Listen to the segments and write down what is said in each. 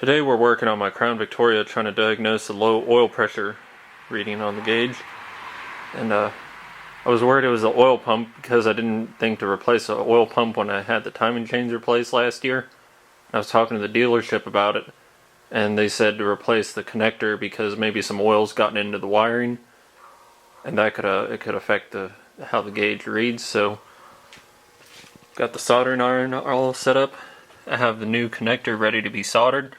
Today we're working on my Crown Victoria, trying to diagnose the low oil pressure reading on the gauge. And I was worried it was the oil pump because I didn't think to replace the oil pump when I had the timing chain replaced last year. I was talking to the dealership about it, and they said to replace the connector because maybe some oil's gotten into the wiring, and that could affect how the gauge reads. So got the soldering iron all set up. I have the new connector ready to be soldered.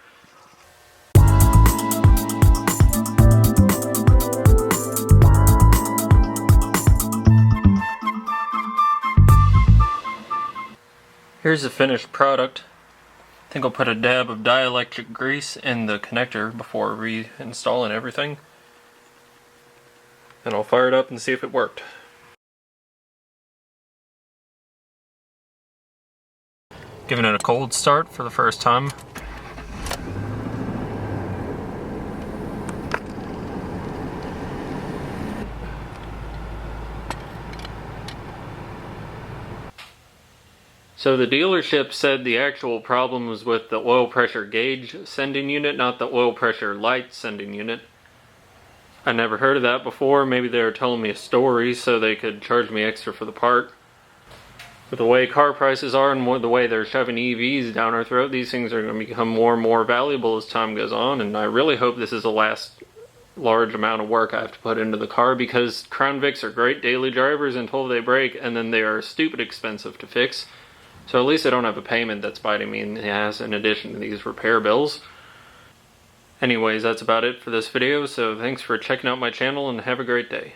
Here's the finished product. I think I'll put a dab of dielectric grease in the connector before reinstalling everything. And I'll fire it up and see if it worked. Giving it a cold start for the first time. So the dealership said the actual problem was with the oil pressure gauge sending unit, not the oil pressure light sending unit. I never heard of that before. Maybe they were telling me a story so they could charge me extra for the part. With the way car prices are and the way they're shoving EVs down our throat, these things are going to become more and more valuable as time goes on, and I really hope this is the last large amount of work I have to put into the car, because Crown Vics are great daily drivers until they break, and then they are stupid expensive to fix. So at least I don't have a payment that's biting me in the ass in addition to these repair bills. Anyways, that's about it for this video, so thanks for checking out my channel and have a great day.